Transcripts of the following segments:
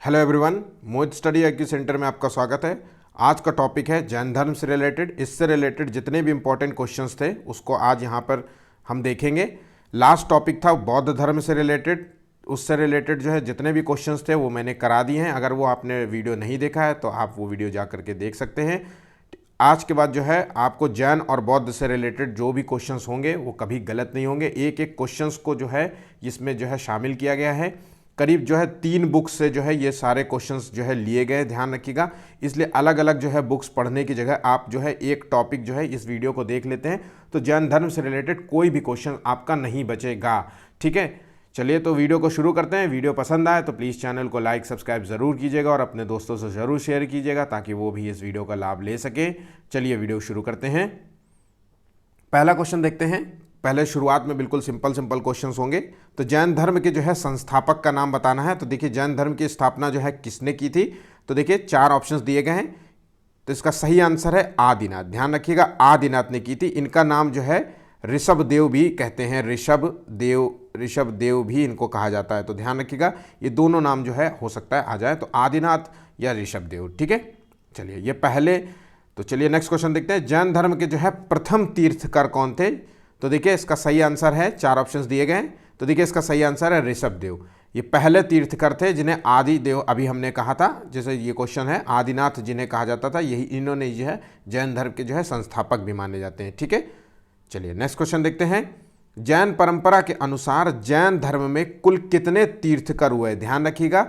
Hello everyone, मोहित study IQ centre में आपका स्वागत है। आज का टॉपिक है जैन धर्म से रिलेटेड। इससे रिलेटेड जितने भी इंपॉर्टेंट क्वेश्चंस थे उसको आज यहाँ पर हम देखेंगे। लास्ट टॉपिक था बौद्ध धर्म से रिलेटेड, उससे रिलेटेड जो है जितने भी क्वेश्चंस थे वो मैंने करा दिए हैं। अगर वो आपने वीडियो नहीं देखा है तो आप वो वीडियो जा करके देख सकते हैं। आज के बाद जो है आपको जैन और बौद्ध से रिलेटेड जो भी क्वेश्चंस होंगे वो कभी गलत नहीं होंगे। एक एक क्वेश्चंस को जो है इसमें जो है शामिल किया गया है। करीब जो है 3 बुक्स से जो है ये सारे क्वेश्चंस जो है लिए गए, ध्यान रखिएगा। इसलिए अलग अलग जो है बुक्स पढ़ने की जगह आप जो है एक टॉपिक जो है इस वीडियो को देख लेते हैं तो जैन धर्म से रिलेटेड कोई भी क्वेश्चन आपका नहीं बचेगा। ठीक है, चलिए तो वीडियो को शुरू करते हैं। वीडियो पसंद आए तो प्लीज़ चैनल को लाइक सब्सक्राइब ज़रूर कीजिएगा और अपने दोस्तों से ज़रूर शेयर कीजिएगा ताकि वो भी इस वीडियो का लाभ ले सके। चलिए वीडियो शुरू करते हैं। पहला क्वेश्चन देखते हैं। पहले शुरुआत में बिल्कुल सिंपल क्वेश्चंस होंगे। तो जैन धर्म के जो है संस्थापक का नाम बताना है। तो देखिए जैन धर्म की स्थापना जो है किसने की थी। तो देखिए 4 ऑप्शंस दिए गए हैं। तो इसका सही आंसर है आदिनाथ। ध्यान रखिएगा, आदिनाथ ने की थी। इनका नाम जो है ऋषभ देव भी कहते हैं, ऋषभ देव भी इनको कहा जाता है। तो ध्यान रखिएगा ये दोनों नाम जो है हो सकता है आ जाए, तो आदिनाथ या ऋषभ देव। ठीक है, चलिए ये पहले। तो चलिए नेक्स्ट क्वेश्चन देखते हैं। जैन धर्म के जो है प्रथम तीर्थकर कौन थे। तो देखिए इसका सही आंसर है, 4 ऑप्शंस दिए गए हैं। तो देखिए इसका सही आंसर है ऋषभ देव। ये पहले तीर्थकर थे जिन्हें आदि देव अभी हमने कहा था, जैसे ये क्वेश्चन है आदिनाथ जिन्हें कहा जाता था, यही इन्होंने जो है जैन धर्म के जो है संस्थापक भी माने जाते हैं। ठीक है, चलिए नेक्स्ट क्वेश्चन देखते हैं। जैन परंपरा के अनुसार जैन धर्म में कुल कितने तीर्थकर हुए। ध्यान रखिएगा,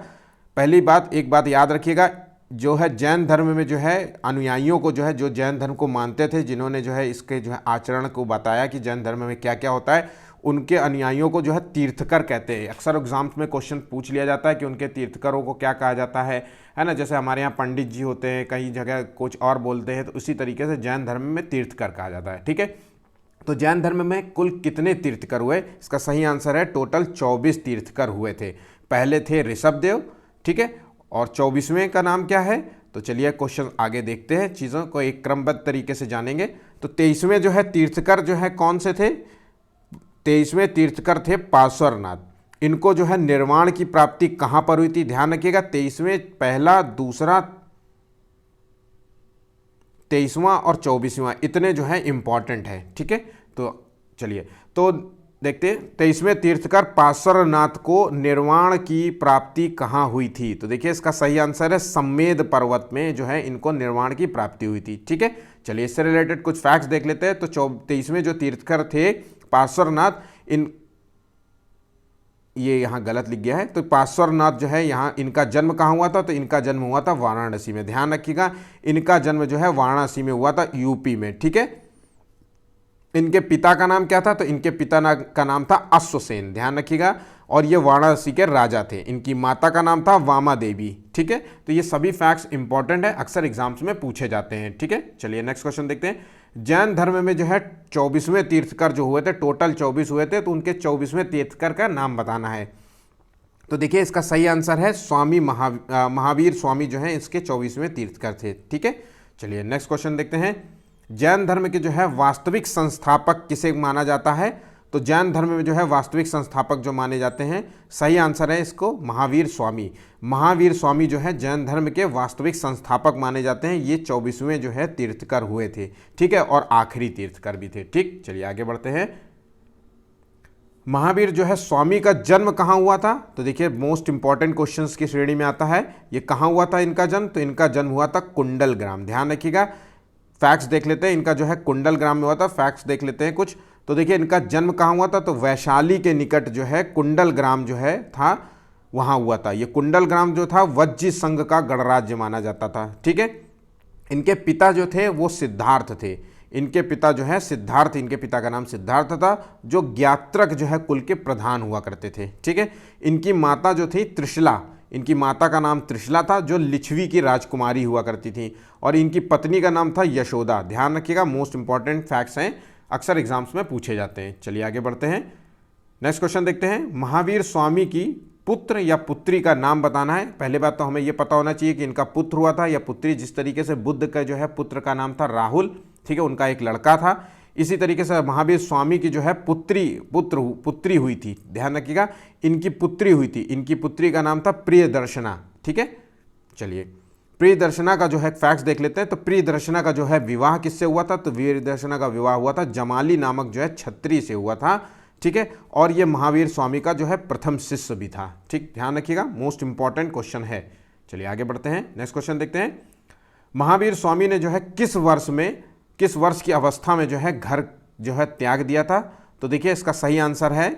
पहली बात एक बात याद रखिएगा, जो है जैन धर्म में जो है अनुयायियों को जो है जो जैन धर्म को मानते थे, जिन्होंने जो है इसके जो है आचरण को बताया कि जैन धर्म में क्या क्या होता है, उनके अनुयायियों को जो है तीर्थकर कहते हैं। अक्सर एग्जाम्स में क्वेश्चन पूछ लिया जाता है कि उनके तीर्थकरों को क्या कहा जाता है ना। जैसे हमारे यहाँ पंडित जी होते हैं, कई जगह कुछ और बोलते हैं, तो उसी तरीके से जैन धर्म में तीर्थकर कहा जाता है। ठीक है, तो जैन धर्म में कुल कितने तीर्थकर हुए। इसका सही आंसर है टोटल 24 तीर्थकर हुए थे। पहले थे ऋषभ देव, ठीक है, और 24वें का नाम क्या है। तो चलिए क्वेश्चन आगे देखते हैं, चीज़ों को एक क्रमबद्ध तरीके से जानेंगे। तो 23वें जो है तीर्थकर जो है कौन से थे। 23वें तीर्थकर थे पार्श्वनाथ। इनको जो है निर्वाण की प्राप्ति कहाँ पर हुई थी। ध्यान रखिएगा, 23वें पहला, दूसरा, 23वां और 24वां इतने जो है इंपॉर्टेंट है। ठीक है, तो चलिए तो देखते हैं 23वें तीर्थकर पार्श्वनाथ को निर्वाण की प्राप्ति कहाँ हुई थी। तो देखिए इसका सही आंसर है सम्मेद पर्वत में जो है इनको निर्वाण की प्राप्ति हुई थी। ठीक है, चलिए इससे रिलेटेड कुछ फैक्ट्स देख लेते हैं। तो 23वें जो तीर्थकर थे पार्श्वनाथ, ये यहाँ गलत लिख गया है। तो पार्श्वनाथ जो है यहाँ इनका जन्म कहाँ हुआ था। तो इनका जन्म हुआ था वाराणसी में। ध्यान रखिएगा, इनका जन्म जो है वाराणसी में हुआ था, यूपी में। ठीक है, इनके पिता का नाम क्या था। तो इनके पिता का नाम था अश्वसेन। ध्यान रखिएगा, और ये वाराणसी के राजा थे। इनकी माता का नाम था वामा देवी। ठीक है, तो ये सभी फैक्ट्स इंपॉर्टेंट है, अक्सर एग्जाम्स में पूछे जाते हैं। ठीक है, चलिए नेक्स्ट क्वेश्चन देखते हैं। जैन धर्म में जो है 24वें तीर्थकर जो हुए थे, टोटल 24 हुए थे, तो उनके 24वें तीर्थकर का नाम बताना है। तो देखिए इसका सही आंसर है स्वामी महावीर स्वामी जो है इसके 24वें तीर्थकर थे। ठीक है, चलिए नेक्स्ट क्वेश्चन देखते हैं। जैन धर्म के जो है वास्तविक संस्थापक किसे माना जाता है। तो जैन धर्म में जो है वास्तविक संस्थापक जो माने जाते हैं, सही आंसर है इसको महावीर स्वामी। महावीर स्वामी जो है जैन धर्म के वास्तविक संस्थापक माने जाते हैं। ये 24वें जो है तीर्थकर हुए थे। ठीक है, और आखिरी तीर्थकर भी थे। ठीक, चलिए आगे बढ़ते हैं। महावीर जो है स्वामी का जन्म कहाँ हुआ था। तो देखिए मोस्ट इंपॉर्टेंट क्वेश्चंस की श्रेणी में आता है, ये कहाँ हुआ था इनका जन्म। तो इनका जन्म हुआ था कुंडल ग्राम। ध्यान रखिएगा, फैक्ट्स देख लेते हैं। इनका जो है कुंडल ग्राम में हुआ था, फैक्ट्स देख लेते हैं कुछ। तो देखिए इनका जन्म कहाँ हुआ था। तो वैशाली के निकट जो है कुंडल ग्राम जो है था, वहाँ हुआ था। ये कुंडल ग्राम जो था वज्जी संघ का गणराज्य माना जाता था। ठीक है, इनके पिता जो थे वो सिद्धार्थ थे। इनके पिता जो है सिद्धार्थ, इनके पिता का नाम सिद्धार्थ था, जो ज्ञात्रक जो है कुल के प्रधान हुआ करते थे। ठीक है, इनकी माता जो थी त्रिशला, इनकी माता का नाम त्रिशला था, जो लिच्छवी की राजकुमारी हुआ करती थी, और इनकी पत्नी का नाम था यशोदा। ध्यान रखिएगा, मोस्ट इंपॉर्टेंट फैक्ट्स हैं, अक्सर एग्जाम्स में पूछे जाते हैं। चलिए आगे बढ़ते हैं, नेक्स्ट क्वेश्चन देखते हैं। महावीर स्वामी की पुत्र या पुत्री का नाम बताना है। पहले बात तो हमें यह पता होना चाहिए कि इनका पुत्र हुआ था या पुत्री। जिस तरीके से बुद्ध का जो है पुत्र का नाम था राहुल, ठीक है, उनका एक लड़का था। इसी तरीके से महावीर स्वामी की जो है पुत्री हुई थी। ध्यान रखिएगा, इनकी पुत्री हुई थी। इनकी पुत्री का नाम था प्रियदर्शना। ठीक है। चलिए प्रियदर्शना का जो है फैक्ट्स देख लेते हैं। तो प्रियदर्शना का जो है विवाह किससे हुआ था? तो प्रियदर्शना का विवाह हुआ था जमाली नामक जो है छत्री से हुआ था, ठीक है। और ये महावीर स्वामी का जो है प्रथम शिष्य भी था, ठीक, ध्यान रखिएगा, मोस्ट इंपॉर्टेंट क्वेश्चन है। चलिए आगे बढ़ते हैं, नेक्स्ट क्वेश्चन देखते हैं। महावीर स्वामी ने जो है किस वर्ष की अवस्था में जो है घर जो है त्याग दिया था? तो देखिए इसका सही आंसर है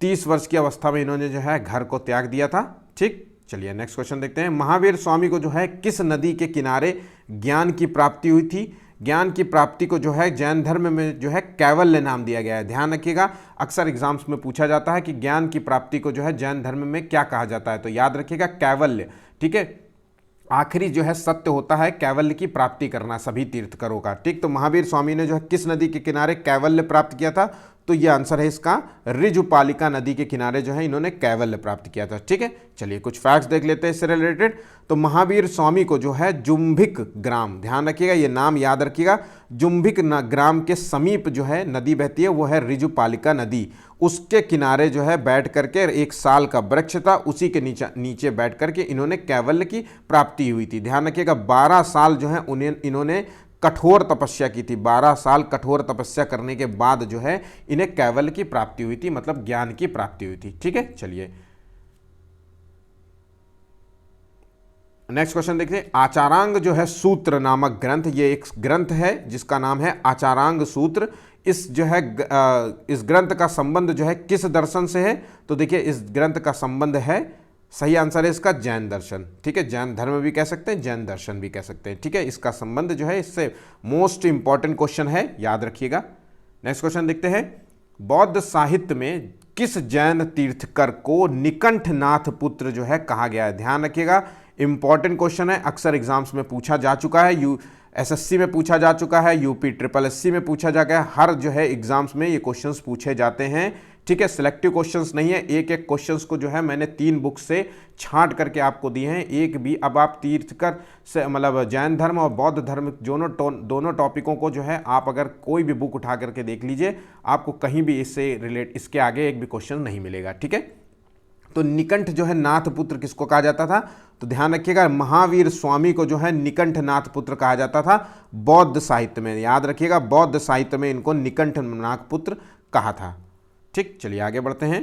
30 वर्ष की अवस्था में इन्होंने जो है घर को त्याग दिया था, ठीक। चलिए नेक्स्ट क्वेश्चन देखते हैं। महावीर स्वामी को जो है किस नदी के किनारे ज्ञान की प्राप्ति हुई थी? ज्ञान की प्राप्ति को जो है जैन धर्म में जो है कैवल्य नाम दिया गया है। ध्यान रखिएगा, अक्सर एग्जाम्स में पूछा जाता है कि ज्ञान की प्राप्ति को जो है जैन धर्म में क्या कहा जाता है, तो याद रखिएगा कैवल्य, ठीक है। आखिरी जो है सत्य होता है कैवल्य की प्राप्ति करना सभी तीर्थकरों का, ठीक। तो महावीर स्वामी ने जो है किस नदी के किनारे कैवल्य प्राप्त किया था? तो ये आंसर है इसका ऋजुपालिका नदी के किनारे जो है इन्होंने कैवल्य प्राप्त किया था, ठीक है। चलिए कुछ फैक्ट्स देख लेते हैं इससे रिलेटेड। तो महावीर स्वामी को जो है जुम्भिक ग्राम, ध्यान रखिएगा ये नाम याद रखिएगा, जुम्भिक ग्राम के समीप जो है नदी बहती है वो है ऋजुपालिका नदी, उसके किनारे जो है बैठ करके एक साल का वृक्ष था, उसी के नीचे बैठ करके इन्होंने कैवल्य की प्राप्ति हुई थी। ध्यान रखिएगा 12 साल जो है इन्होंने कठोर तपस्या की थी, 12 साल कठोर तपस्या करने के बाद जो है इन्हें कैवल्य की प्राप्ति हुई थी, मतलब ज्ञान की प्राप्ति हुई थी, ठीक है। चलिए नेक्स्ट क्वेश्चन देखिए। आचारांग जो है सूत्र नामक ग्रंथ, ये एक ग्रंथ है जिसका नाम है आचारांग सूत्र। इस जो है इस ग्रंथ का संबंध जो है किस दर्शन से है? तो देखिए इस ग्रंथ का संबंध है, सही आंसर है इसका जैन दर्शन, ठीक है। जैन धर्म भी कह सकते हैं, जैन दर्शन भी कह सकते हैं, ठीक है। इसका संबंध जो है इससे मोस्ट इंपॉर्टेंट क्वेश्चन है, याद रखिएगा। नेक्स्ट क्वेश्चन देखते हैं। बौद्ध साहित्य में किस जैन तीर्थकर को निकंठनाथ पुत्र जो है कहा गया है? ध्यान रखिएगा इंपॉर्टेंट क्वेश्चन है, अक्सर एग्जाम्स में पूछा जा चुका है, एसएससी में पूछा जा चुका है, यूपी SSC में पूछा जा गया है, हर जो है एग्जाम्स में ये क्वेश्चंस पूछे जाते हैं, ठीक है। सिलेक्टिव क्वेश्चंस नहीं है, एक एक क्वेश्चंस को जो है मैंने 3 बुक से छांट करके आपको दिए हैं, एक भी अब आप तीर्थकर से मतलब जैन धर्म और बौद्ध धर्म दोनों टॉपिकों को जो है आप अगर कोई भी बुक उठा करके देख लीजिए, आपको कहीं भी इसके आगे एक भी क्वेश्चन नहीं मिलेगा, ठीक है। तो निकंठ जो है नाथ पुत्र किसको कहा जाता था? तो ध्यान रखिएगा महावीर स्वामी को जो है निकंठ नाथ पुत्र कहा जाता था बौद्ध साहित्य में, याद रखिएगा बौद्ध साहित्य में इनको निकंठ नाथ पुत्र कहा था, ठीक। चलिए आगे बढ़ते हैं।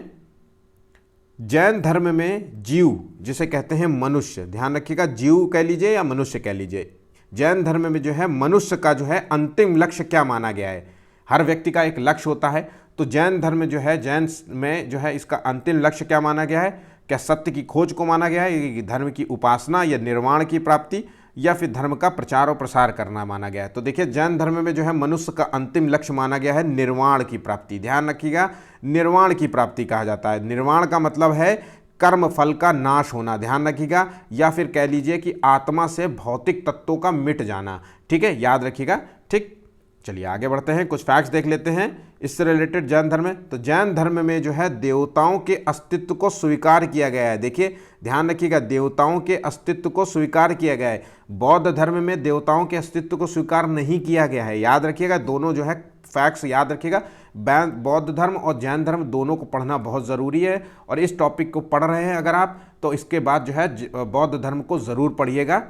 जैन धर्म में जीव जिसे कहते हैं मनुष्य, ध्यान रखिएगा जीव कह लीजिए या मनुष्य कह लीजिए, जैन धर्म में जो है मनुष्य का जो है अंतिम लक्ष्य क्या माना गया है? हर व्यक्ति का एक लक्ष्य होता है, तो जैन धर्म जो है जैन में जो है इसका अंतिम लक्ष्य क्या माना गया है? क्या सत्य की खोज को माना गया है, धर्म की उपासना या निर्वाण की प्राप्ति, या फिर धर्म का प्रचार और प्रसार करना माना गया है? तो देखिए जैन धर्म में जो है मनुष्य का अंतिम लक्ष्य माना गया है निर्वाण की प्राप्ति, ध्यान रखिएगा निर्वाण की प्राप्ति कहा जाता है। निर्वाण का मतलब है कर्म फल का नाश होना, ध्यान रखिएगा, या फिर कह लीजिए कि आत्मा से भौतिक तत्वों का मिट जाना, ठीक है, याद रखिएगा, ठीक। चलिए आगे बढ़ते हैं, कुछ फैक्ट्स देख लेते हैं इससे रिलेटेड जैन धर्म में। तो जैन धर्म में जो है देवताओं के अस्तित्व को स्वीकार किया गया है, देखिए ध्यान रखिएगा देवताओं के अस्तित्व को स्वीकार किया गया है। बौद्ध धर्म में देवताओं के अस्तित्व को स्वीकार नहीं किया गया है, याद रखिएगा दोनों जो है फैक्ट्स याद रखिएगा। बौद्ध धर्म और जैन धर्म दोनों को पढ़ना बहुत ज़रूरी है, और इस टॉपिक को पढ़ रहे हैं अगर आप तो इसके बाद जो है बौद्ध धर्म को ज़रूर पढ़िएगा।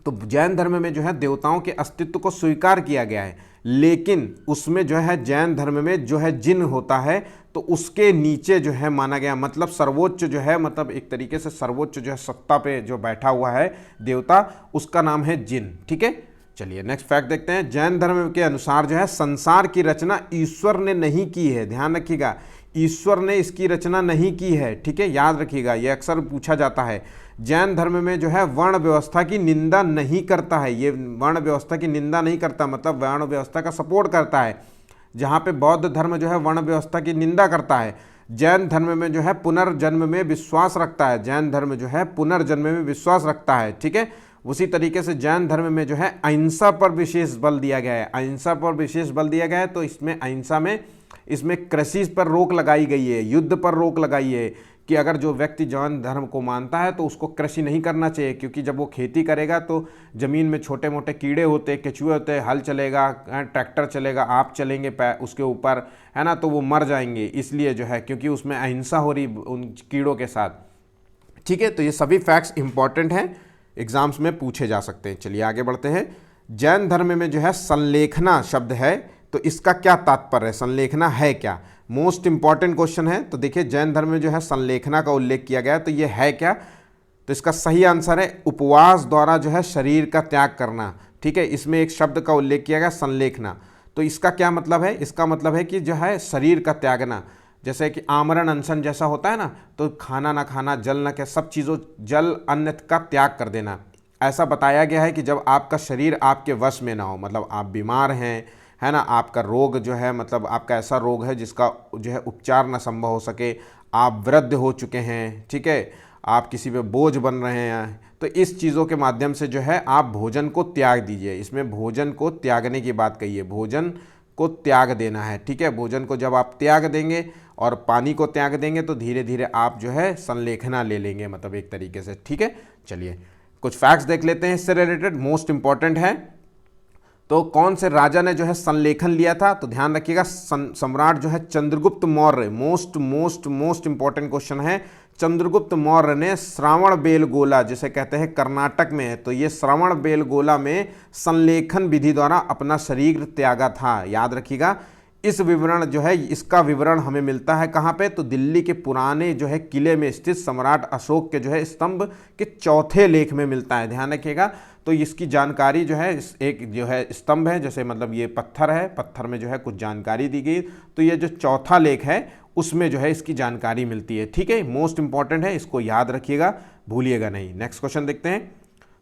तो जैन धर्म में जो है देवताओं के अस्तित्व को स्वीकार किया गया है, लेकिन उसमें जो है जैन धर्म में जो है जिन होता है तो उसके नीचे जो है माना गया, मतलब सर्वोच्च जो है, मतलब एक तरीके से सर्वोच्च जो है सत्ता पे जो बैठा हुआ है देवता, उसका नाम है जिन, ठीक है। चलिए नेक्स्ट फैक्ट देखते हैं। जैन धर्म के अनुसार जो है संसार की रचना ईश्वर ने नहीं की है, ध्यान रखिएगा ईश्वर ने इसकी रचना नहीं की है, ठीक है, याद रखिएगा ये अक्सर पूछा जाता है। जैन धर्म में जो है वर्ण व्यवस्था की निंदा नहीं करता है, ये वर्ण व्यवस्था की निंदा नहीं करता, मतलब वर्ण व्यवस्था का सपोर्ट करता है, जहाँ पे बौद्ध धर्म जो है वर्ण व्यवस्था की निंदा करता है। जैन धर्म में जो है पुनर्जन्म में विश्वास रखता है, जैन धर्म जो है पुनर्जन्म में विश्वास रखता है, ठीक है। उसी तरीके से जैन धर्म में जो है अहिंसा पर विशेष बल दिया गया है, अहिंसा पर विशेष बल दिया गया है। तो इसमें अहिंसा में इसमें कृषि पर रोक लगाई गई है, युद्ध पर रोक लगाई है, कि अगर जो व्यक्ति जैन धर्म को मानता है तो उसको कृषि नहीं करना चाहिए, क्योंकि जब वो खेती करेगा तो ज़मीन में छोटे मोटे कीड़े होते, केचुए होते, हल चलेगा, ट्रैक्टर चलेगा, आप चलेंगे उसके ऊपर, है ना, तो वो मर जाएंगे। इसलिए जो है क्योंकि उसमें अहिंसा हो रही उन कीड़ों के साथ, ठीक है, तो ये सभी फैक्ट्स इंपॉर्टेंट हैं, एग्जाम्स में पूछे जा सकते हैं। चलिए आगे बढ़ते हैं। जैन धर्म में जो है संलेखना शब्द है, तो इसका क्या तात्पर्य है, संलेखना है क्या? मोस्ट इंपॉर्टेंट क्वेश्चन है। तो देखिए जैन धर्म में जो है संलेखना का उल्लेख किया गया है, तो ये है क्या? तो इसका सही आंसर है उपवास द्वारा जो है शरीर का त्याग करना। ठीक है, इसमें एक शब्द का उल्लेख किया गया संलेखना। तो इसका क्या मतलब है? इसका मतलब है कि जो है शरीर का त्यागना, जैसे कि आमरण अनशन जैसा होता है ना, तो खाना ना खाना, जल ना क्या, सब चीज़ों जल अन्न का त्याग कर देना। ऐसा बताया गया है कि जब आपका शरीर आपके वश में ना हो, मतलब आप बीमार हैं, है ना, आपका रोग जो है, मतलब आपका ऐसा रोग है जिसका जो है उपचार ना संभव हो सके, आप वृद्ध हो चुके हैं, ठीक है, आप किसी पे बोझ बन रहे हैं, तो इस चीज़ों के माध्यम से जो है आप भोजन को त्याग दीजिए। इसमें भोजन को त्यागने की बात कही है, भोजन को त्याग देना है। ठीक है, भोजन को जब आप त्याग देंगे और पानी को त्याग देंगे तो धीरे धीरे आप जो है संलेखना ले लेंगे, मतलब एक तरीके से। ठीक है, चलिए कुछ फैक्ट्स देख लेते हैं इससे रिलेटेड, मोस्ट इंपॉर्टेंट है। तो कौन से राजा ने जो है संलेखन लिया था? तो ध्यान रखिएगा, सम्राट जो है Chandragupta Maurya. Most most most important question है। चंद्रगुप्त मौर्य ने श्रावण बेलगोला, जिसे कहते हैं कर्नाटक में है, तो ये श्रावण बेलगोला में संलेखन विधि द्वारा अपना शरीर त्यागा था। याद रखिएगा, इस विवरण जो है, इसका विवरण हमें मिलता है कहाँ पे? तो दिल्ली के पुराने जो है किले में स्थित सम्राट अशोक के जो है स्तंभ के चौथे लेख में मिलता है। ध्यान रखिएगा, तो इसकी जानकारी जो है, एक जो है स्तंभ है, जैसे मतलब ये पत्थर है, पत्थर में जो है कुछ जानकारी दी गई, तो ये जो चौथा लेख है उसमें जो है इसकी जानकारी मिलती है। ठीक है, मोस्ट इंपॉर्टेंट है, इसको याद रखिएगा, भूलिएगा नहीं। नेक्स्ट क्वेश्चन देखते हैं।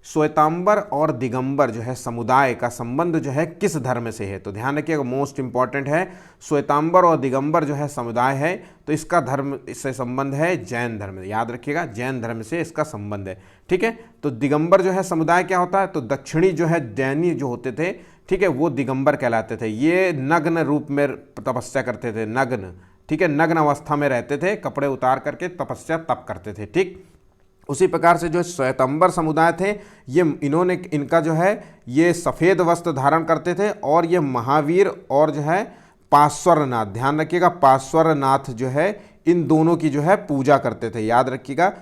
श्वेतांबर और दिगंबर जो है समुदाय का संबंध जो है किस धर्म से है? तो ध्यान रखिएगा, मोस्ट इंपॉर्टेंट है। श्वेतांबर और दिगंबर जो है समुदाय है, तो इसका धर्म से संबंध है जैन धर्म। याद रखिएगा, जैन धर्म से इसका संबंध है। ठीक है, तो दिगंबर जो है समुदाय क्या होता है? तो दक्षिणी जो है जैनी जो होते थे, ठीक है, वो दिगंबर कहलाते थे। ये नग्न रूप में तपस्या करते थे, नग्न, ठीक है, नग्न अवस्था में रहते थे, कपड़े उतार करके तपस्या तप करते थे। ठीक, उसी प्रकार से जो श्वेतांबर समुदाय थे, ये इनका जो है ये सफ़ेद वस्त्र धारण करते थे, और ये महावीर और जो है पार्श्वनाथ, ध्यान रखिएगा, पार्श्वनाथ जो है इन दोनों की जो है पूजा करते थे। याद रखिएगा,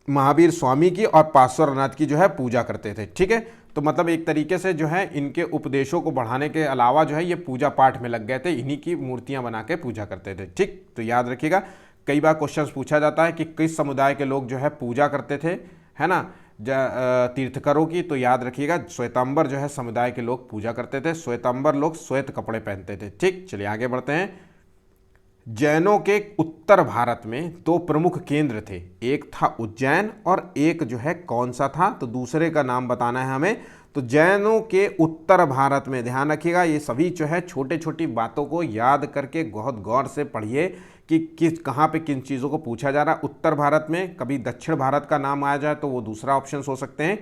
महावीर स्वामी की और पार्श्वनाथ की जो है पूजा करते थे। ठीक है, तो मतलब एक तरीके से जो है इनके उपदेशों को बढ़ाने के अलावा जो है ये पूजा पाठ में लग गए थे, इन्हीं की मूर्तियां बना के पूजा करते थे। ठीक, तो याद रखिएगा, कई बार क्वेश्चंस पूछा जाता है कि किस समुदाय के लोग जो है पूजा करते थे, है ना, तीर्थकरों की, तो याद रखिएगा श्वेतांबर जो है समुदाय के लोग पूजा करते थे। श्वेतांबर लोग श्वेत कपड़े पहनते थे। ठीक, चलिए आगे बढ़ते हैं। जैनों के उत्तर भारत में दो प्रमुख केंद्र थे, एक था उज्जैन और एक जो है कौन सा था? तो दूसरे का नाम बताना है हमें। तो जैनों के उत्तर भारत में, ध्यान रखिएगा, ये सभी जो है छोटे छोटी बातों को याद करके बहुत गौर से पढ़िए कि किस कहाँ पे किन चीज़ों को पूछा जा रहा है। उत्तर भारत में, कभी दक्षिण भारत का नाम आया जाए तो वो दूसरा ऑप्शन हो सकते हैं।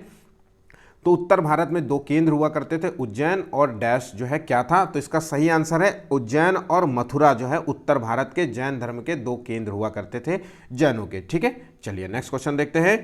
तो उत्तर भारत में दो केंद्र हुआ करते थे, उज्जैन और डैश जो है क्या था? तो इसका सही आंसर है उज्जैन और मथुरा जो है उत्तर भारत के जैन धर्म के दो केंद्र हुआ करते थे जैनों के। ठीक है, चलिए नेक्स्ट क्वेश्चन देखते हैं।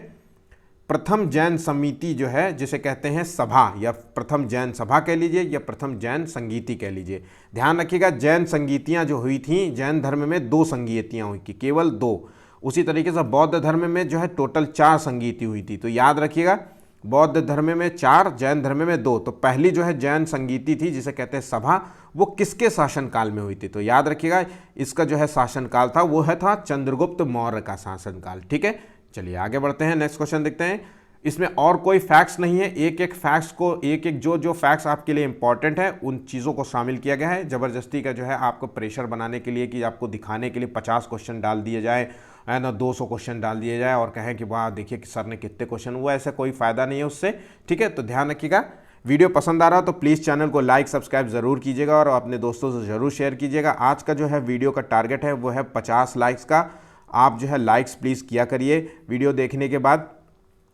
प्रथम जैन समिति जो है, जिसे कहते हैं सभा, या प्रथम जैन सभा कह लीजिए या प्रथम जैन संगीति कह लीजिए। ध्यान रखिएगा, जैन संगीतियाँ जो हुई थी, जैन धर्म में दो संगीतियाँ हुई थी, केवल दो। उसी तरीके से बौद्ध धर्म में जो है टोटल 4 संगीति हुई थी। तो याद रखिएगा, बौद्ध धर्म में 4, जैन धर्म में 2। तो पहली जो है जैन संगीति थी, जिसे कहते हैं सभा, वो किसके शासनकाल में हुई थी? तो याद रखिएगा, इसका जो है शासनकाल था वो है था चंद्रगुप्त मौर्य का शासनकाल। ठीक है, चलिए आगे बढ़ते हैं, नेक्स्ट क्वेश्चन देखते हैं। इसमें और कोई फैक्ट्स नहीं है, एक एक फैक्ट्स को, एक एक जो फैक्ट्स आपके लिए इंपॉर्टेंट है उन चीज़ों को शामिल किया गया है। ज़बरदस्ती का जो है आपको प्रेशर बनाने के लिए, कि आपको दिखाने के लिए 50 क्वेश्चन डाल दिए जाए, है ना, 200 क्वेश्चन डाल दिए जाए और कहें कि वाह देखिए कि सर ने कितने क्वेश्चन हुआ, ऐसा कोई फ़ायदा नहीं है उससे। ठीक है, तो ध्यान रखिएगा, वीडियो पसंद आ रहा हो तो प्लीज़ चैनल को लाइक सब्सक्राइब ज़रूर कीजिएगा और अपने दोस्तों से ज़रूर शेयर कीजिएगा। आज का जो है वीडियो का टारगेट है वो है 50 लाइक्स का। आप जो है लाइक्स प्लीज़ किया करिए वीडियो देखने के बाद,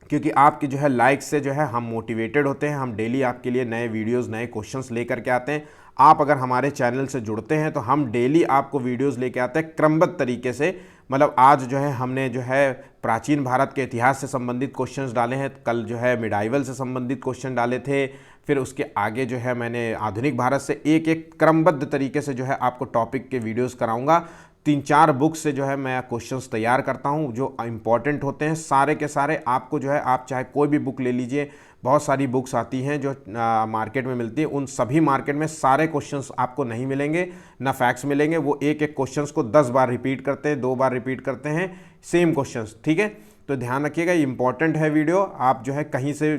क्योंकि आपकी जो है लाइक्स से जो है हम मोटिवेटेड होते हैं, हम डेली आपके लिए नए वीडियोस, नए क्वेश्चंस लेकर के आते हैं। आप अगर हमारे चैनल से जुड़ते हैं तो हम डेली आपको वीडियोस लेके आते हैं क्रमबद्ध तरीके से। मतलब आज जो है हमने जो है प्राचीन भारत के इतिहास से संबंधित क्वेश्चंस डाले हैं, कल जो है मिडाइवल से संबंधित क्वेश्चन डाले थे, फिर उसके आगे जो है मैंने आधुनिक भारत से एक एक क्रमबद्ध तरीके से जो है आपको टॉपिक के वीडियोस कराऊंगा, 3-4 बुक से जो है मैं क्वेश्चंस तैयार करता हूं जो इंपॉर्टेंट होते हैं सारे के सारे। आपको जो है आप चाहे कोई भी बुक ले लीजिए, बहुत सारी बुक्स आती हैं जो मार्केट में मिलती है, उन सभी मार्केट में सारे क्वेश्चंस आपको नहीं मिलेंगे, ना फैक्ट्स मिलेंगे। वो एक एक क्वेश्चंस को 10 बार रिपीट करते हैं, 2 बार रिपीट करते हैं सेम क्वेश्चंस, ठीक है। तो ध्यान रखिएगा, ये इंपॉर्टेंट है वीडियो। आप जो है कहीं से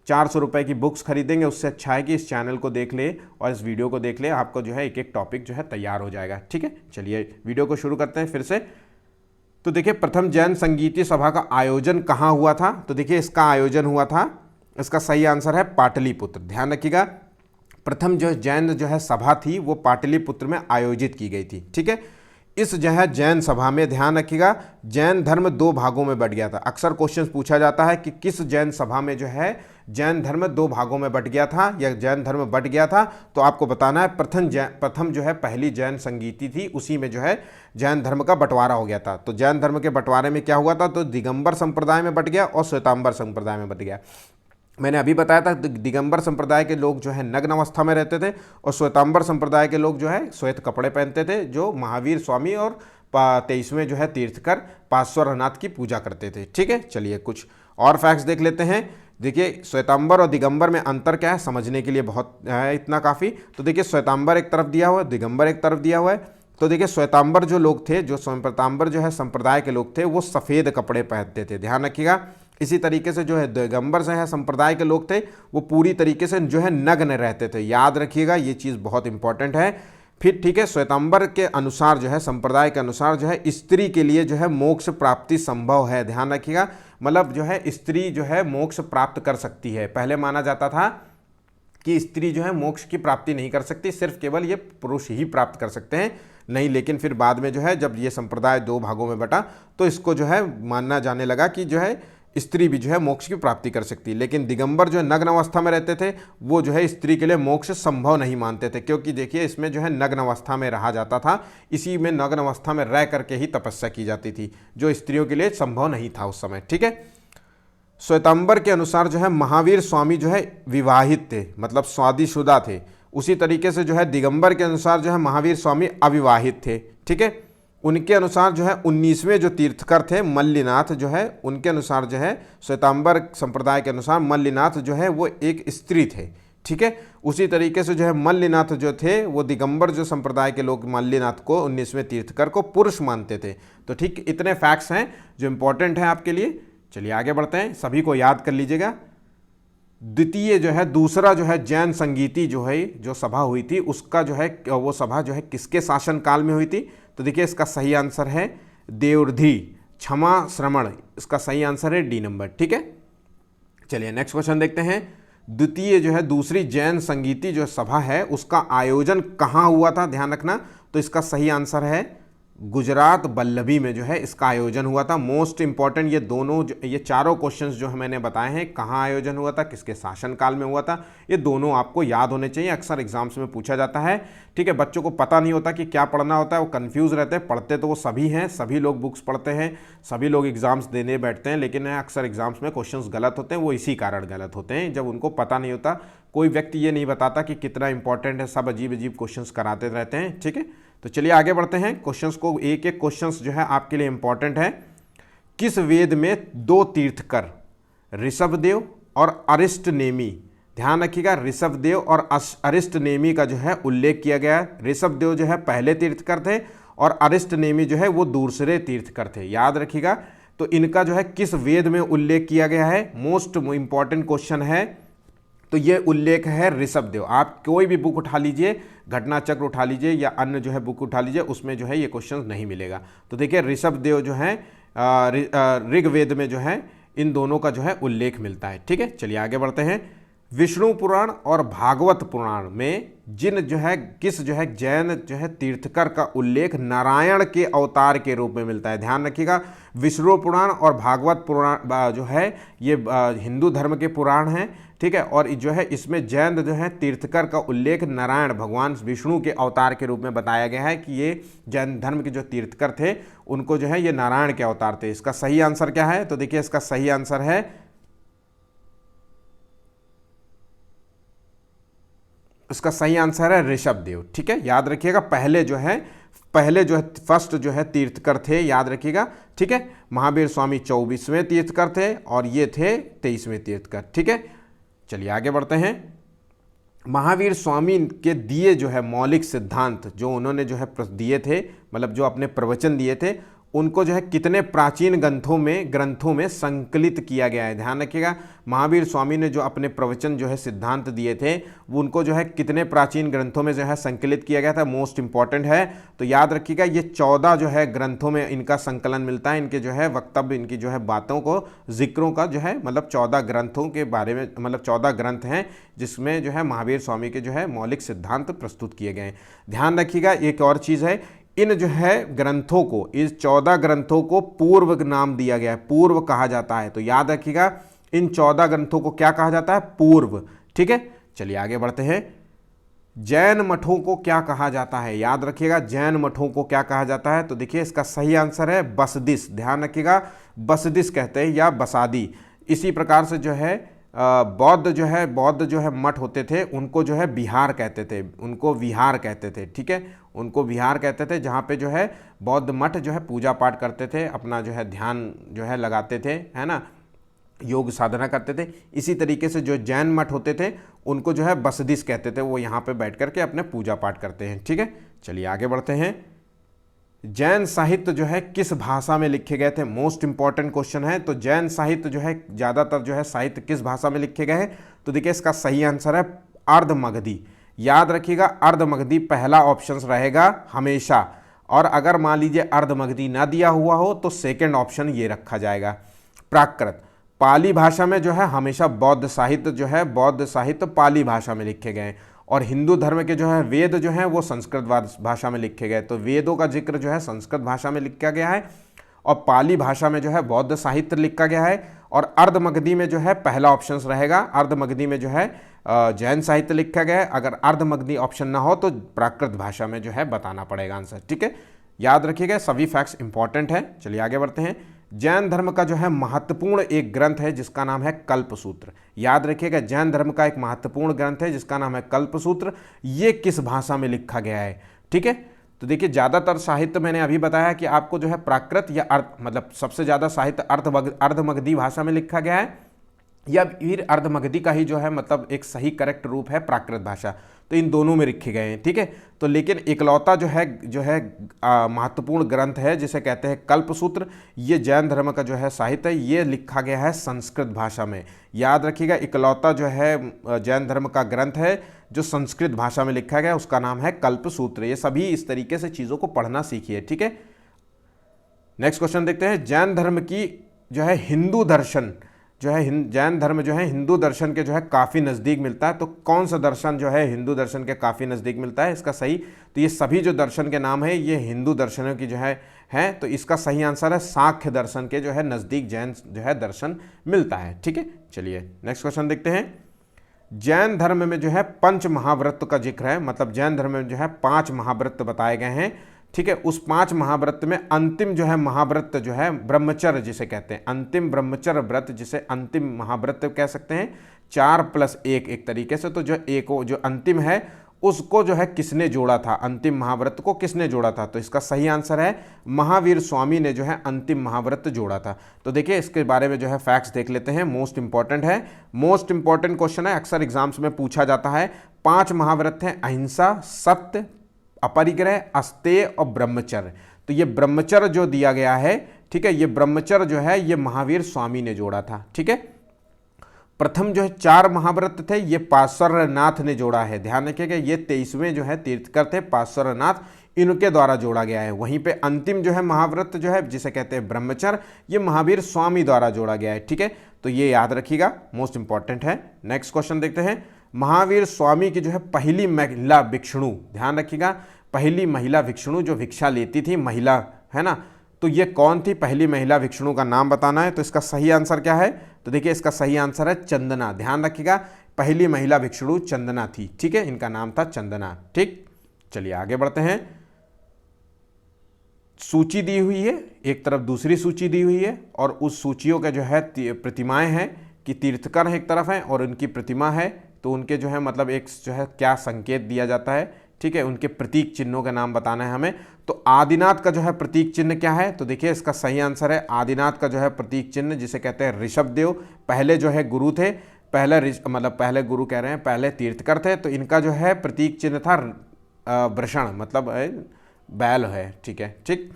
400 रुपये की बुक्स खरीदेंगे, उससे अच्छा है कि इस चैनल को देख ले और इस वीडियो को देख ले, आपको जो है एक एक टॉपिक जो है तैयार हो जाएगा, ठीक है। चलिए वीडियो को शुरू करते हैं फिर से। तो देखिए, प्रथम जैन संगीतीय सभा का आयोजन कहाँ हुआ था? तो देखिए, इसका आयोजन हुआ था, इसका सही आंसर है पाटलिपुत्र। ध्यान रखिएगा, प्रथम जो जैन जो है सभा थी वो पाटलिपुत्र में आयोजित की गई थी, ठीक है। इस जो है जैन सभा में, ध्यान रखिएगा, जैन धर्म 2 भागों में बट गया था। अक्सर क्वेश्चन पूछा जाता है कि किस जैन सभा में जो है जैन धर्म 2 भागों में बट गया था या जैन धर्म बट गया था। तो आपको बताना है प्रथम जो है पहली जैन संगीति थी, उसी में जो है जैन धर्म का बंटवारा हो गया था। तो जैन धर्म के बंटवारे में क्या हुआ था? तो दिगंबर संप्रदाय में बट गया और श्वेतांबर संप्रदाय में बट गया। मैंने अभी बताया था दिगंबर संप्रदाय के लोग जो है नग्न अवस्था में रहते थे और श्वेतांबर संप्रदाय के लोग जो है श्वेत कपड़े पहनते थे, जो महावीर स्वामी और 23वें जो है तीर्थकर पार्श्वनाथ की पूजा करते थे, ठीक है। चलिए कुछ और फैक्ट्स देख लेते हैं। देखिए, श्वेतांबर और दिगंबर में अंतर क्या है समझने के लिए बहुत है, इतना काफ़ी। तो देखिए, श्वेतांबर एक तरफ दिया हुआ है, दिगंबर एक तरफ दिया हुआ है। तो देखिए, श्वेतांबर जो लोग थे, जो श्वेतांबर जो है संप्रदाय के लोग थे, वो सफ़ेद कपड़े पहनते थे, ध्यान रखिएगा। इसी तरीके से जो है दिगंबर से है संप्रदाय के लोग थे, वो पूरी तरीके से जो है नग्न रहते थे, याद रखिएगा, ये चीज़ बहुत इंपॉर्टेंट है। फिर ठीक है, श्वेतांबर के अनुसार जो है, संप्रदाय के अनुसार जो है स्त्री के लिए जो है मोक्ष प्राप्ति संभव है, ध्यान रखिएगा। मतलब जो है स्त्री जो है मोक्ष प्राप्त कर सकती है। पहले माना जाता था कि स्त्री जो है मोक्ष की प्राप्ति नहीं कर सकती, सिर्फ केवल ये पुरुष ही प्राप्त कर सकते हैं, नहीं। लेकिन फिर बाद में जो है जब ये संप्रदाय 2 भागों में बटा तो इसको जो है मानना जाने लगा कि जो है स्त्री भी जो है मोक्ष की प्राप्ति कर सकती है। लेकिन दिगंबर जो है नग्न अवस्था में रहते थे, वो जो है स्त्री के लिए मोक्ष संभव नहीं मानते थे, क्योंकि देखिए इसमें जो है नग्न अवस्था में रहा जाता था, इसी में नग्न अवस्था में रह करके ही तपस्या की जाती थी, जो स्त्रियों के लिए संभव नहीं था उस समय, ठीक है। श्वेतांबर के अनुसार जो है महावीर स्वामी जो है विवाहित थे, मतलब शादीशुदा थे। उसी तरीके से जो है दिगंबर के अनुसार जो है महावीर स्वामी अविवाहित थे, ठीक है। उनके अनुसार जो है 19वें जो तीर्थकर थे मल्लिनाथ जो है, उनके अनुसार जो है श्वेतांबर संप्रदाय के अनुसार मल्लिनाथ जो है वो एक स्त्री थे, ठीक है। उसी तरीके से जो है मल्लिनाथ जो थे वो दिगंबर जो संप्रदाय के लोग मल्लिनाथ को 19वें तीर्थकर को पुरुष मानते थे। तो ठीक इतने फैक्ट्स हैं जो इंपॉर्टेंट हैं आपके लिए। चलिए आगे बढ़ते हैं, सभी को याद कर लीजिएगा। द्वितीय जो है दूसरा जो है जैन संगीति जो है जो सभा हुई थी, उसका जो है वो सभा जो है किसके शासनकाल में हुई थी? तो देखिए, इसका सही आंसर है देवधी क्षमा श्रमण, इसका सही आंसर है डी नंबर, ठीक है। चलिए नेक्स्ट क्वेश्चन देखते हैं। द्वितीय जो है दूसरी जैन संगीति जो सभा है उसका आयोजन कहाँ हुआ था? ध्यान रखना। तो इसका सही आंसर है गुजरात वल्लभी में जो है इसका आयोजन हुआ था। मोस्ट इंपॉर्टेंट ये दोनों ये चारों क्वेश्चंस जो मैंने बताए हैं, कहाँ आयोजन हुआ था, किसके शासनकाल में हुआ था, ये दोनों आपको याद होने चाहिए। अक्सर एग्जाम्स में पूछा जाता है, ठीक है। बच्चों को पता नहीं होता कि क्या पढ़ना होता है, वो कन्फ्यूज़ रहते हैं। पढ़ते तो वो सभी हैं, सभी लोग बुक्स पढ़ते हैं, सभी लोग एग्जाम्स देने बैठते हैं, लेकिन अक्सर एग्जाम्स में क्वेश्चंस गलत होते हैं। वो इसी कारण गलत होते हैं, जब उनको पता नहीं होता। कोई व्यक्ति ये नहीं बताता कि कितना इंपॉर्टेंट है, सब अजीब अजीब क्वेश्चंस कराते रहते हैं, ठीक है। तो चलिए आगे बढ़ते हैं, क्वेश्चंस को एक एक क्वेश्चंस जो है आपके लिए इंपॉर्टेंट है। किस वेद में 2 तीर्थकर ऋषभदेव और अरिष्टनेमी, ध्यान रखिएगा, ऋषभदेव और अरिष्टनेमी का जो है उल्लेख किया गया है। ऋषभदेव जो है पहले तीर्थकर थे और अरिष्टनेमी जो है वो दूसरे तीर्थकर थे, याद रखिएगा। तो इनका जो है किस वेद में उल्लेख किया गया है, मोस्ट इंपॉर्टेंट क्वेश्चन है। तो ये उल्लेख है ऋषभदेव। आप कोई भी बुक उठा लीजिए, घटना चक्र उठा लीजिए या अन्य जो है बुक उठा लीजिए, उसमें जो है ये क्वेश्चन नहीं मिलेगा। तो देखिए ऋषभदेव जो है ऋग्वेद में जो है इन दोनों का जो है उल्लेख मिलता है, ठीक है। चलिए आगे बढ़ते हैं। विष्णु पुराण और भागवत पुराण में जिन जो है किस जो है जैन जो है तीर्थकर का उल्लेख नारायण के अवतार के रूप में मिलता है, ध्यान रखिएगा। विष्णु पुराण और भागवत पुराण जो है ये हिंदू धर्म के पुराण हैं, ठीक है। और जो है इसमें जैन जो है तीर्थकर का उल्लेख नारायण भगवान विष्णु के अवतार के रूप में बताया गया है कि ये जैन धर्म के जो तीर्थकर थे उनको जो है ये नारायण के अवतार थे। इसका सही आंसर क्या है? तो देखिए इसका सही आंसर है, इसका सही आंसर है ऋषभदेव, ठीक है। याद रखिएगा, पहले जो है पहले जो है फर्स्ट जो है तीर्थकर थे, याद रखिएगा, ठीक है। महावीर स्वामी 24वें तीर्थकर थे और ये थे 23वें तीर्थकर, ठीक है। चलिए आगे बढ़ते हैं। महावीर स्वामी के दिए जो है मौलिक सिद्धांत जो उन्होंने जो है दिए थे, मतलब जो अपने प्रवचन दिए थे, उनको जो है कितने प्राचीन ग्रंथों में संकलित किया गया है। ध्यान रखिएगा, महावीर स्वामी ने जो अपने प्रवचन जो है सिद्धांत दिए थे वो उनको जो है कितने प्राचीन ग्रंथों में जो है संकलित किया गया था, मोस्ट इंपॉर्टेंट है। तो याद रखिएगा ये 14 जो है ग्रंथों में इनका संकलन मिलता है। इनके जो है वक्तव्य, इनकी जो है बातों को, जिक्रों का जो है मतलब 14 ग्रंथों के बारे में, मतलब 14 ग्रंथ हैं जिसमें जो है महावीर स्वामी के जो है मौलिक सिद्धांत प्रस्तुत किए गए हैं। ध्यान रखिएगा एक और चीज़ है, इन जो है ग्रंथों को, इस 14 ग्रंथों को पूर्व नाम दिया गया है, पूर्व कहा जाता है। तो याद रखिएगा इन 14 ग्रंथों को क्या कहा जाता है, पूर्व, ठीक है। चलिए आगे बढ़ते हैं। जैन मठों को क्या कहा जाता है, याद रखिएगा जैन मठों को क्या कहा जाता है। तो देखिए इसका सही आंसर है बसदिस। ध्यान रखिएगा बसदिस कहते हैं या बसादी। इसी प्रकार से जो है बौद्ध जो है मठ होते थे उनको जो है विहार कहते थे, उनको विहार कहते थे, ठीक है, उनको विहार कहते थे, जहाँ पे जो है बौद्ध मठ जो है पूजा पाठ करते थे, अपना जो है ध्यान जो है लगाते थे, है ना, योग साधना करते थे। इसी तरीके से जो जैन मठ होते थे उनको जो है बसदिस कहते थे, वो यहाँ पे बैठ करके अपने पूजा पाठ करते हैं, ठीक है। चलिए आगे बढ़ते हैं। जैन साहित्य जो है किस भाषा में लिखे गए थे, मोस्ट इंपॉर्टेंट क्वेश्चन है। तो जैन साहित्य जो है ज़्यादातर जो है साहित्य किस भाषा में लिखे गए हैं, तो देखिए इसका सही आंसर है अर्धमगधी। याद रखिएगा अर्धमगधी पहला ऑप्शन रहेगा हमेशा, और अगर मान लीजिए अर्धमगधी ना दिया हुआ हो तो सेकंड ऑप्शन ये रखा जाएगा प्राकृत। पाली भाषा में जो है हमेशा बौद्ध साहित्य पाली भाषा में लिखे गए हैं, और हिंदू धर्म के जो है वेद जो हैं वो संस्कृत भाषा में लिखे गए। तो वेदों का जिक्र जो है संस्कृत भाषा में लिखा गया है, और पाली भाषा में जो है बौद्ध साहित्य लिखा गया है। और अर्धमगधी में जो है पहला ऑप्शन रहेगा, अर्धमगधी में जो है जैन साहित्य लिखा गया है। अगर अर्धमगधी ऑप्शन ना हो तो प्राकृत भाषा में जो है बताना पड़ेगा आंसर, ठीक है। याद रखिएगा सभी फैक्ट्स इंपॉर्टेंट है। चलिए आगे बढ़ते हैं। जैन धर्म का जो है महत्वपूर्ण एक ग्रंथ है जिसका नाम है कल्पसूत्र। याद रखिएगा जैन धर्म का एक महत्वपूर्ण ग्रंथ है जिसका नाम है कल्पसूत्र। ये किस भाषा में लिखा गया है, ठीक है। तो देखिए ज़्यादातर साहित्य मैंने अभी बताया कि आपको जो है प्राकृत या मतलब सबसे ज़्यादा साहित्य अर्धमगधी भाषा में लिखा गया है, या फिर अर्धमगधी का ही जो है मतलब एक सही करेक्ट रूप है प्राकृत भाषा। तो इन दोनों में लिखे गए हैं, ठीक है। तो लेकिन इकलौता जो है महत्वपूर्ण ग्रंथ है जिसे कहते हैं कल्पसूत्र, ये जैन धर्म का जो है साहित्य है, ये लिखा गया है संस्कृत भाषा में। याद रखिएगा इकलौता जो है जैन धर्म का ग्रंथ है जो संस्कृत भाषा में लिखा गया, उसका नाम है कल्पसूत्र। ये सभी इस तरीके से चीज़ों को पढ़ना सीखिए, ठीक है। नेक्स्ट क्वेश्चन देखते हैं। जैन धर्म की जो है हिंदू दर्शन जो है जैन धर्म जो है हिंदू दर्शन के जो है काफ़ी नज़दीक मिलता है। तो कौन सा दर्शन जो है हिंदू दर्शन के काफ़ी नज़दीक मिलता है, इसका सही, तो ये सभी जो दर्शन के नाम है ये हिंदू दर्शनों की जो है तो इसका सही आंसर है सांख्य दर्शन के जो है नज़दीक जैन जो है दर्शन मिलता है, ठीक है। चलिए नेक्स्ट क्वेश्चन देखते हैं। जैन धर्म में जो है पंच महाव्रत का जिक्र है, मतलब जैन धर्म में जो है 5 महाव्रत बताए गए हैं, ठीक है। उस 5 महाव्रत में अंतिम जो है महाव्रत जो है ब्रह्मचर्य जिसे कहते हैं, अंतिम ब्रह्मचर्य व्रत जिसे अंतिम महाव्रत कह सकते हैं, 4+1 एक तरीके से। तो जो अंतिम है उसको जो है किसने जोड़ा था, अंतिम महाव्रत को किसने जोड़ा था, तो इसका सही आंसर है महावीर स्वामी ने जो है अंतिम महाव्रत जोड़ा था। तो देखिए इसके बारे में जो है फैक्ट्स देख लेते हैं, मोस्ट इंपॉर्टेंट है, मोस्ट इंपॉर्टेंट क्वेश्चन है, अक्सर एग्जाम्स में पूछा जाता है। 5 महाव्रत हैं अहिंसा, सत्य, अपरिग्रह, अस्तेय और ब्रह्मचर्य। तो ये ब्रह्मचर्य जो दिया गया है, ठीक है, ये ब्रह्मचर्य जो है ये महावीर स्वामी ने जोड़ा था, ठीक है। प्रथम जो है 4 महाव्रत थे ये पार्श्वनाथ ने जोड़ा है। ध्यान रखिएगा ये 23वें जो है तीर्थकर थे पार्श्वनाथ, इनके द्वारा जोड़ा गया है। वहीं पे अंतिम जो है महाव्रत जो है जिसे कहते हैं ब्रह्मचर्य, ये महावीर स्वामी द्वारा जोड़ा गया है, ठीक है। तो ये याद रखिएगा, मोस्ट इंपॉर्टेंट है। नेक्स्ट क्वेश्चन देखते हैं। महावीर स्वामी की जो है पहली महिला भिक्षुणी, ध्यान रखिएगा पहली महिला भिक्षुणी जो भिक्षा लेती थी महिला, है ना, तो ये कौन थी पहली महिला भिक्षुणी का नाम बताना है। तो इसका सही आंसर क्या है, तो देखिए इसका सही आंसर है चंदना। ध्यान रखिएगा पहली महिला भिक्षुणी चंदना थी, ठीक है, इनका नाम था चंदना, ठीक। चलिए आगे बढ़ते हैं। सूची दी हुई है, एक तरफ दूसरी सूची दी हुई है, और उस सूचियों के जो है प्रतिमाएं हैं कि तीर्थकर एक तरफ है और उनकी प्रतिमा है, तो उनके जो है मतलब एक जो है क्या संकेत दिया जाता है, ठीक है, उनके प्रतीक चिन्हों का नाम बताना है हमें। तो आदिनाथ का जो है प्रतीक चिन्ह क्या है, तो देखिए इसका सही आंसर है आदिनाथ का जो है प्रतीक चिन्ह जिसे कहते हैं ऋषभदेव। पहले जो है गुरु थे, पहले गुरु कह रहे हैं, पहले तीर्थकर थे, तो इनका जो है प्रतीक चिन्ह था वृषण, मतलब बैल है, ठीक है, ठीक।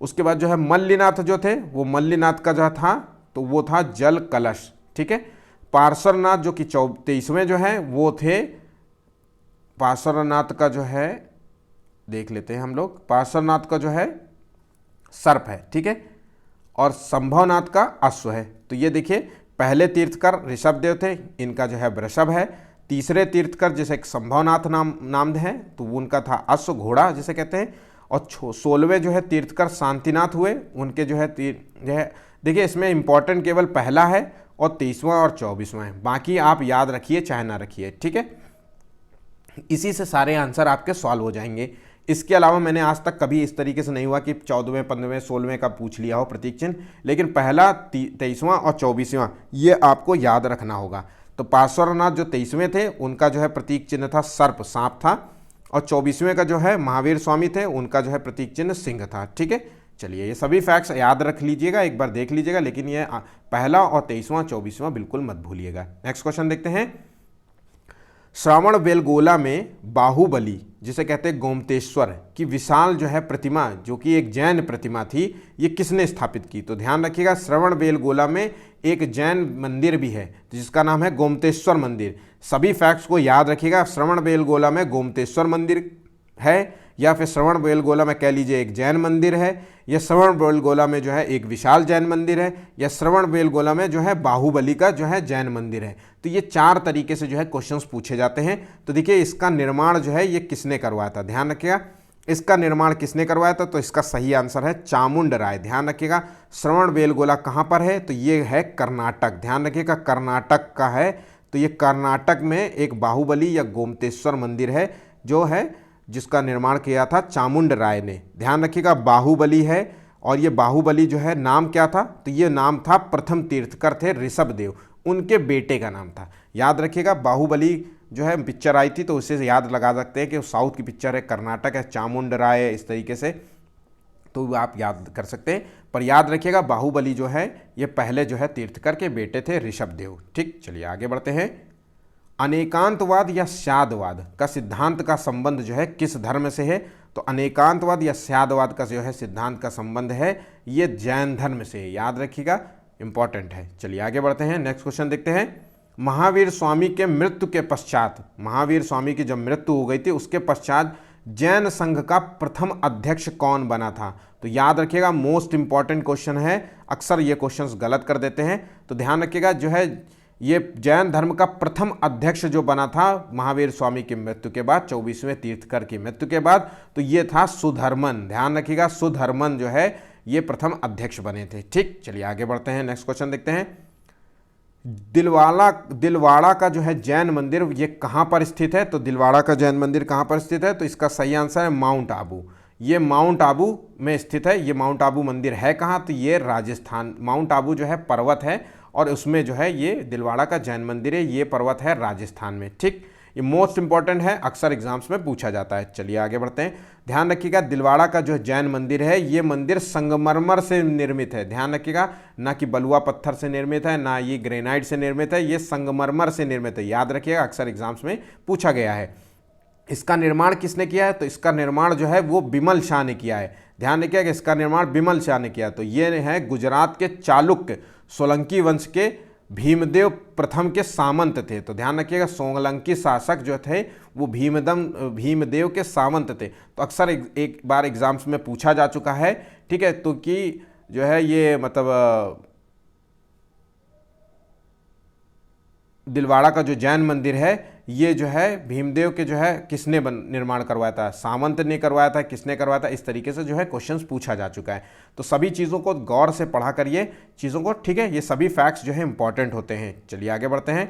उसके बाद जो है मल्लिनाथ जो थे, वो मल्लिनाथ का जो था तो वो था जल कलश, ठीक है। पार्श्वनाथ जो कि 23वें जो है वो थे, पार्श्वनाथ का जो है देख लेते हैं हम लोग, पार्श्वनाथ का जो है सर्प है, ठीक है, और संभवनाथ का अश्व है। तो ये देखिए पहले तीर्थकर ऋषभदेव थे, इनका जो है वृषभ है। तीसरे तीर्थकर जैसे संभवनाथ नाम है तो वो उनका था अश्व, घोड़ा जिसे कहते हैं। और 16वें जो है तीर्थकर शांतिनाथ हुए, उनके जो है देखिए इसमें इंपॉर्टेंट केवल पहला है और 23वां और 24वां है, बाकी आप याद रखिए चाहे ना रखिए, ठीक है। इसी से सारे आंसर आपके सॉल्व हो जाएंगे। इसके अलावा मैंने आज तक कभी इस तरीके से नहीं हुआ कि 14वें 15वें 16वें का पूछ लिया हो प्रतीक चिन्ह, लेकिन पहला 23वां और 24वां ये आपको याद रखना होगा। तो पार्श्वनाथ जो 23वें थे उनका जो है प्रतीक चिन्ह था सर्प, सांप था, और 24वें का जो है महावीर स्वामी थे, उनका जो है प्रतीक चिन्ह सिंह था, ठीक है। चलिए ये सभी फैक्ट्स याद रख लीजिएगा, एक बार देख लीजिएगा, लेकिन ये पहला और 23वां 24वां बिल्कुल मत भूलिएगा। नेक्स्ट क्वेश्चन देखते हैं। श्रावण बेलगोला में बाहुबली जिसे कहते हैं गोमतेश्वर की विशाल जो है प्रतिमा, जो कि एक जैन प्रतिमा थी, ये किसने स्थापित की? तो ध्यान रखिएगा श्रवण बेलगोला में एक जैन मंदिर भी है जिसका नाम है गोमतेश्वर मंदिर। सभी फैक्ट्स को याद रखिएगा, श्रवण बेलगोला में गोमतेश्वर मंदिर है, या फिर श्रवण बेलगोला में कह लीजिए एक जैन मंदिर है, या श्रवण बेलगोला में जो है एक विशाल जैन मंदिर है, या श्रवण बेलगोला में जो है बाहुबली का जो है जैन मंदिर है। तो ये 4 तरीके से जो है क्वेश्चंस पूछे जाते हैं। तो देखिए इसका निर्माण जो है ये किसने करवाया था, ध्यान रखिएगा इसका निर्माण किसने करवाया था, तो इसका सही आंसर है चामुंड राय। ध्यान रखिएगा श्रवण बेलगोला कहाँ पर है, तो ये है कर्नाटक, ध्यान रखिएगा कर्नाटक का है। तो ये कर्नाटक में एक बाहुबली या गोमतेश्वर मंदिर है जो है जिसका निर्माण किया था चामुंड राय ने। ध्यान रखिएगा बाहुबली है, और ये बाहुबली जो है नाम क्या था, तो ये नाम था प्रथम तीर्थकर थे ऋषभदेव, उनके बेटे का नाम था। याद रखिएगा बाहुबली जो है पिक्चर आई थी तो उससे याद लगा सकते हैं कि साउथ की पिक्चर है, कर्नाटक है, चामुंड राय है, इस तरीके से तो आप याद कर सकते हैं। पर याद रखिएगा बाहुबली जो है ये पहले जो है तीर्थकर के बेटे थे ऋषभदेव, ठीक। चलिए आगे बढ़ते हैं। अनेकांतवाद या स्यादवाद का सिद्धांत का संबंध जो है किस धर्म से है, तो अनेकांतवाद या स्यादवाद का जो है सिद्धांत का संबंध है ये जैन धर्म से है, याद रखिएगा इंपॉर्टेंट है। चलिए आगे बढ़ते हैं, नेक्स्ट क्वेश्चन देखते हैं। महावीर स्वामी के मृत्यु के पश्चात, महावीर स्वामी की जब मृत्यु हो गई थी उसके पश्चात जैन संघ का प्रथम अध्यक्ष कौन बना था, तो याद रखिएगा मोस्ट इंपॉर्टेंट क्वेश्चन है, अक्सर ये क्वेश्चंस गलत कर देते हैं। तो ध्यान रखिएगा जो है ये जैन धर्म का प्रथम अध्यक्ष जो बना था महावीर स्वामी की मृत्यु के बाद, 24वें तीर्थकर की मृत्यु के बाद, तो ये था सुधर्मन। ध्यान रखिएगा सुधर्मन जो है ये प्रथम अध्यक्ष बने थे, ठीक। चलिए आगे बढ़ते हैं, नेक्स्ट क्वेश्चन देखते हैं। दिलवाड़ा का जो है जैन मंदिर ये कहाँ पर स्थित है, तो दिलवाड़ा का जैन मंदिर कहाँ पर स्थित है, तो इसका सही आंसर है माउंट आबू। ये माउंट आबू में स्थित है। ये माउंट आबू मंदिर है कहाँ, तो ये राजस्थान, माउंट आबू जो है पर्वत है और उसमें जो है ये दिलवाड़ा का जैन मंदिर है, ये पर्वत है राजस्थान में, ठीक। ये मोस्ट इंपॉर्टेंट है, अक्सर एग्जाम्स में पूछा जाता है। चलिए आगे बढ़ते हैं। ध्यान रखिएगा दिलवाड़ा का जो जैन मंदिर है ये मंदिर संगमरमर से निर्मित है। ध्यान रखिएगा ना कि बलुआ पत्थर से निर्मित है, ना ये ग्रेनाइट से निर्मित है, ये संगमरमर से निर्मित है। याद रखिएगा अक्सर एग्जाम्स में पूछा गया है। इसका निर्माण किसने किया है, तो इसका निर्माण जो है वो बिमल शाह ने किया है। ध्यान रखिएगा कि इसका निर्माण बिमल शाह ने किया। तो ये है गुजरात के चालुक्य सोलंकी वंश के भीमदेव प्रथम के सामंत थे। तो ध्यान रखिएगा सोलंकी शासक जो थे वो भीमदेव के सामंत थे। तो अक्सर एक बार एग्जाम्स में पूछा जा चुका है, ठीक है। तो कि जो है ये मतलब दिलवाड़ा का जो जैन मंदिर है ये जो है भीमदेव के जो है किसने निर्माण करवाया था, सामंत ने करवाया था, किसने करवाया था, इस तरीके से जो है क्वेश्चंस पूछा जा चुका है। तो सभी चीज़ों को गौर से पढ़ा करिए चीज़ों को, ठीक है। ये सभी फैक्ट्स जो है इंपॉर्टेंट होते हैं। चलिए आगे बढ़ते हैं।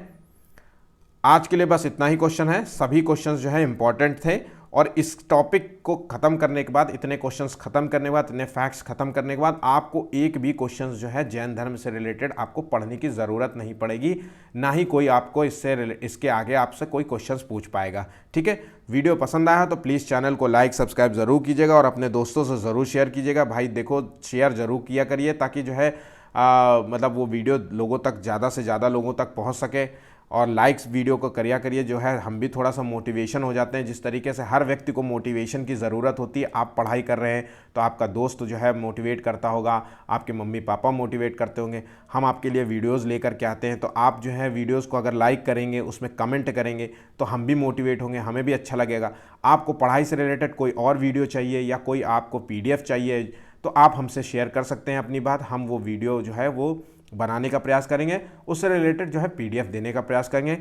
आज के लिए बस इतना ही क्वेश्चन है, सभी क्वेश्चंस जो है इंपॉर्टेंट थे और इस टॉपिक को ख़त्म करने के बाद, इतने क्वेश्चंस ख़त्म करने के बाद, इतने फैक्ट्स ख़त्म करने के बाद आपको एक भी क्वेश्चंस जो है जैन धर्म से रिलेटेड आपको पढ़ने की ज़रूरत नहीं पड़ेगी, ना ही कोई आपको इसके आगे आपसे कोई क्वेश्चंस पूछ पाएगा। ठीक है, वीडियो पसंद आया तो प्लीज़ चैनल को लाइक सब्सक्राइब ज़रूर कीजिएगा और अपने दोस्तों से ज़रूर शेयर कीजिएगा। भाई देखो, शेयर ज़रूर किया करिए ताकि जो है मतलब वो वीडियो लोगों तक, ज़्यादा से ज़्यादा लोगों तक पहुंच सके। और लाइक्स वीडियो को करिए जो है, हम भी थोड़ा सा मोटिवेशन हो जाते हैं। जिस तरीके से हर व्यक्ति को मोटिवेशन की ज़रूरत होती है, आप पढ़ाई कर रहे हैं तो आपका दोस्त जो है मोटिवेट करता होगा, आपके मम्मी पापा मोटिवेट करते होंगे, हम आपके लिए वीडियोज़ लेकर के आते हैं, तो आप जो है वीडियोज़ को अगर लाइक करेंगे, उसमें कमेंट करेंगे तो हम भी मोटिवेट होंगे, हमें भी अच्छा लगेगा। आपको पढ़ाई से रिलेटेड कोई और वीडियो चाहिए या कोई आपको PDF चाहिए तो आप हमसे शेयर कर सकते हैं अपनी बात, हम वो वीडियो जो है वो बनाने का प्रयास करेंगे, उससे रिलेटेड जो है PDF देने का प्रयास करेंगे।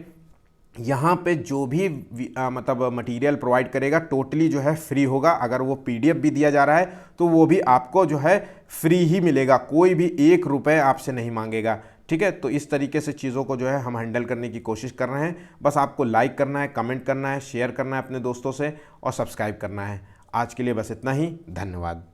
यहाँ पे जो भी मतलब मटेरियल प्रोवाइड करेगा टोटली जो है फ्री होगा। अगर वो PDF भी दिया जा रहा है तो वो भी आपको जो है फ्री ही मिलेगा, कोई भी 1 रुपये आपसे नहीं मांगेगा। ठीक है, तो इस तरीके से चीज़ों को जो है हम हैंडल करने की कोशिश कर रहे हैं। बस आपको लाइक करना है, कमेंट करना है, शेयर करना है अपने दोस्तों से और सब्सक्राइब करना है। आज के लिए बस इतना ही, धन्यवाद।